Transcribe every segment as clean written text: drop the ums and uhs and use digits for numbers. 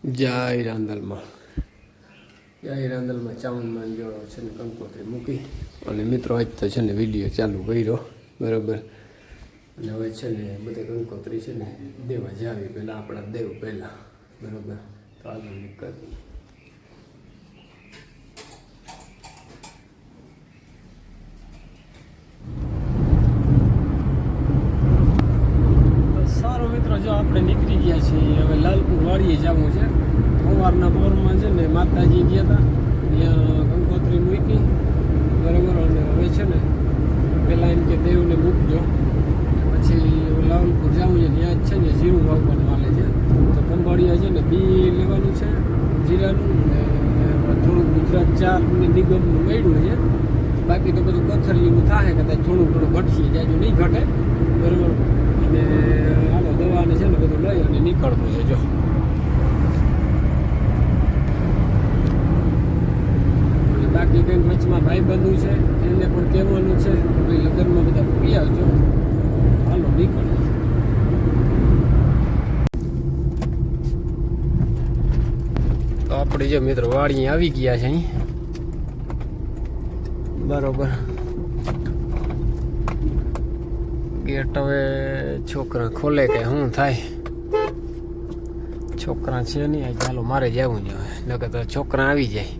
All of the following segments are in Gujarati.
જય રાંદલમાં ચામુંડમાં જો છે ને કંકોત્રી મૂકી અને મિત્રો આજ તો છે ને વિડીયો ચાલુ કર્યો બરાબર. અને હવે છે ને બધે કંકોત્રી છે ને દેવા જાવી પહેલાં આપણા દેવ પહેલાં બરાબર. તો આગળ નીકળ સારો મિત્રો. જો આપણે નીકળી ગયા છીએ હવે લાલપુર વાડીએ જવું છે. સવારના પોરમાં છે ને માતાજી ગયા હતા ત્યાં કંકોત્રી મૂકી બરાબર. અને હવે છે ને પહેલાં એમ કે દેવને મૂકજો પછી લાલપુર જવું છે. ત્યાં જ છે ને જીરું વાવવાનું હાલે છે. તો કંબળિયા છે ને બી લેવાનું છે જીરાનું ને થોડુંક ગુજરાત ચારની નિગમનું મળ્યું છે. બાકી તો બધું પથ્થરિયું થાય કદાચ થોડું ઘણું ઘટશે જાજુ નહીં ઘટે બરાબર. અને હાલો દવાને છે ને બધું લઈ અને નીકળવું છે. જો અને બાકી કંઈક વચમાં ભાઈ બંધુ છે એને પણ કહેવાનું છે કે ભાઈ લગ્નમાં બધા પી આવજો. હાલો નીકળવું. તો આપણે જો મિત્રો વાડી આવી ગયા છે અહીં બરોબર. ગેટ હવે છોકરા ખોલે કે શું થાય. છોકરા છે નહીં ચાલો મારે જવું જ હવે નકર તો છોકરા આવી જાય.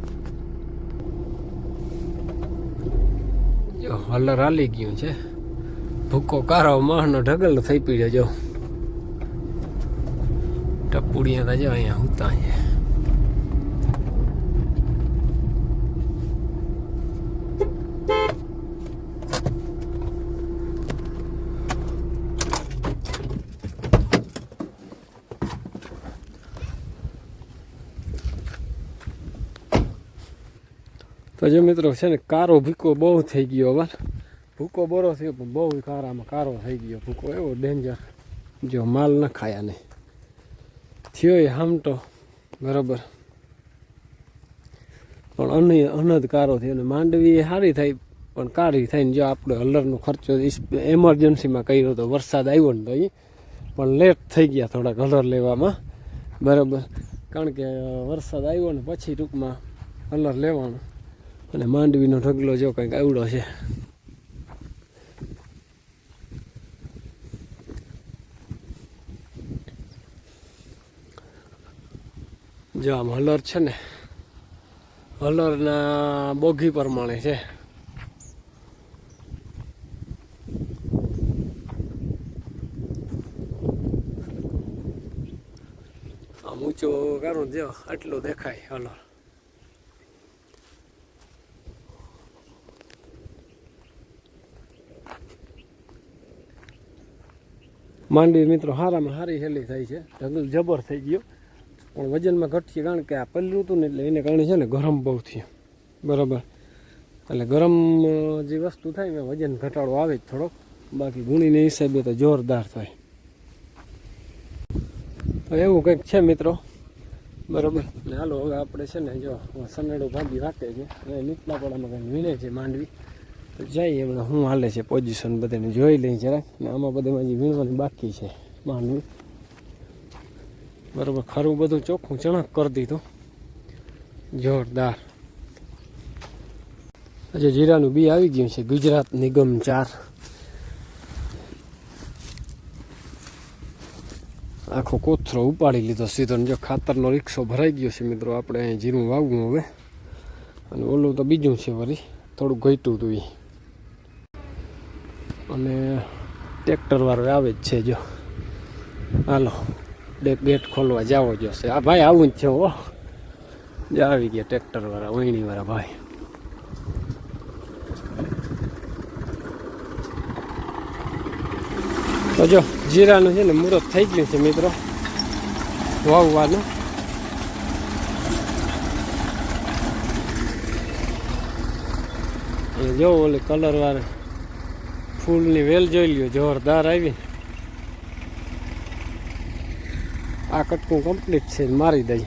જો હલર હાલી ગયું છે. ભૂકો કારો માહનો ઢગલો થઈ પડ્યો. જો ટપુડિયા તા જો અહીંયા હુતા છે. તો જો મિત્રો છે ને કારો ભૂકો બહુ થઈ ગયો. હવે ભૂકો બરો થયો પણ બહુ કારામાં કારો થઈ ગયો ભૂકો. એવો ડેન્જર. જો માલ ન ખાયા ને થયો એ હામટો બરાબર. પણ અનદ કારો થયો ને માંડવી સારી થાય પણ કાળી થઈને જો આપણે હલરનો ખર્ચો એમરજન્સીમાં કર્યો હતો. વરસાદ આવ્યો ને તો એ પણ લેટ થઈ ગયા થોડાક હલર લેવામાં બરાબર. કારણ કે વરસાદ આવ્યો ને પછી ટૂંકમાં હલર લેવાનું. અને માંડવીનો ઢગલો જો કંઈક આવડો છે. જો આમ હલર છે ને હલરના બોગી પ્રમાણે છે. આમ ઊંચો કારો જો આટલો દેખાય હલર. માંડવી મિત્રો હારામાં હારી હેલી થાય છે. ઢગલ જબર થઈ ગયો પણ વજનમાં ઘટશે કારણ કે આ પહેલું હતું ને એટલે એને કારણે છે ને ગરમ બહુ થયું બરાબર. એટલે ગરમ જે વસ્તુ થાય ને વજન ઘટાડો આવે જ થોડોક. બાકી ગુણીને હિસાબે તો જોરદાર થાય. તો એવું કંઈક છે મિત્રો બરાબર. ને હાલો હવે આપણે છે ને જો સનેડો ભાગી રાખે છે એ નીચલા પડામાં કંઈક વીણે છે માંડવી. તો જઈએ એમણે શું હાલે છે પોઝિશન બધાને જોઈ લઈ જરાક. ને આમાં બધામાં જે વીણવાની બાકી છે માંડવી બરાબર. ખરું બધું ચોખ્ખું ચણક કરી દીધું જોરદાર. હજુ જીરાનું બી આવી ગયું છે ગુજરાત નિગમ 4. આખો કોથરો ઉપાડી લીધો સીધો. જો ખાતરનો રિક્ષો ભરાઈ ગયો છે મિત્રો. આપણે અહીં જીરું વાવવું હવે. અને ઓલું તો બીજું છે વળી થોડું ઘટ્યું હતું એ. અને ટ્રેક્ટર વાળો આવે જ છે. જો હાલો ગેટ ખોલવા જાવો જોશે. આ ભાઈ આવું જ છે. હો જ આવી ગયા ટ્રેક્ટર વાળા વહીણી વાળા ભાઈ. તો જો જીરાનું છે ને મુહૂર્ત થઈ ગયું છે મિત્રો વાવવાનું. જો ઓલે કલર વાળા ફૂલની વેલ જોઈ લ્યો જોરદાર આવી. આ કટકું કમ્પ્લીટ છે મારી દઈ.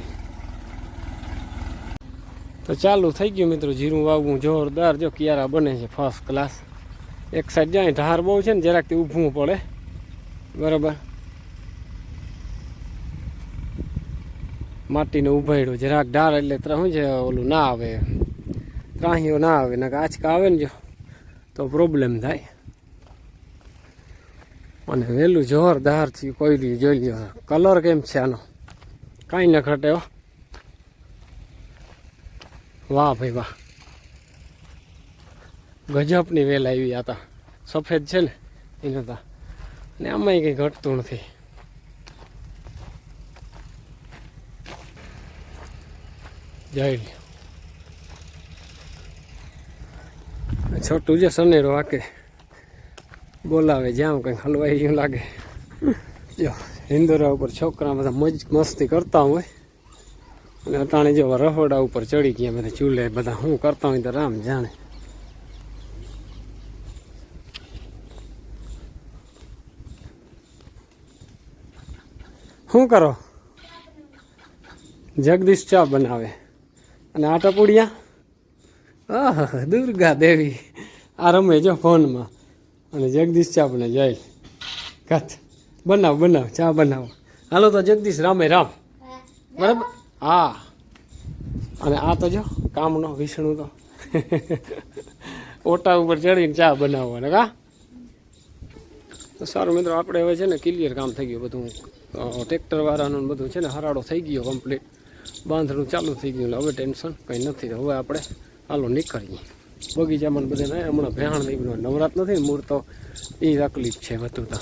તો ચાલુ થઈ ગયું મિત્રો જીરું વાવવું જોરદાર. જો કિયારા બને છે ફર્સ્ટ ક્લાસ. એક સાઈડ જાય ઢાર બહુ છે ને જરાકથી ઊભવું પડે બરાબર. માટીને ઉભાડ્યું જરાક ઢાર એટલે શું છે ઓલું ના આવે, ત્રાહીઓ ના આવે, ના આંચકા આવે ને જો તો પ્રોબ્લેમ થાય. અને વહેલું જોરદારથી કોઈ જોઈ લ્યો, કલર કેમ છે આનો, કાંઈ ન ઘટે હો. વાહ ભાઈ વાહ, ગજબની વેલ આવી આ તા, સફેદ છે ને એને તા, ને આમાંય કંઈ ઘટતું નથી. જઈ લ્યો છોટું છે સનેરો આકે બોલાવે જ્યાં કંઈક હલવાઈ ગયું લાગે. જો હિન્દોરા ઉપર છોકરા બધા મસ્તી કરતા હોય, અને અટાણે જો રહોડા ઉપર ચડી ગયા બધા ચૂલે, બધા શું કરતા હોય તો રામ જાણે. શું કરો? જગદીશ ચા બનાવે અને આ ટપુડિયા, આહ દુર્ગા દેવી આ રમે જો ફોનમાં, અને જગદીશ ચા બને. જય કથ બનાવ ચા બનાવો. હાલો તો જગદીશ રામે રામ. બરાબર, હા. અને આ તો જો કામનો વિષ્ણુ તો ઓટા ઉપર ચડીને ચા બનાવવાના કા. તો સારું મિત્રો, આપણે હવે છે ને ક્લિયર કામ થઈ ગયું બધું, ટ્રેક્ટર વાળાનું બધું છે ને હરાડો થઈ ગયો કમ્પ્લીટ, બાંધણું ચાલુ થઈ ગયું. હવે ટેન્શન કંઈ નથી. હવે આપણે હાલો નીકળીએ બગીચામાં બધે. હમણાં ભેહાણ નહીં નવરાત નથી મૂળ, તો એ તકલીફ છે બધું. તો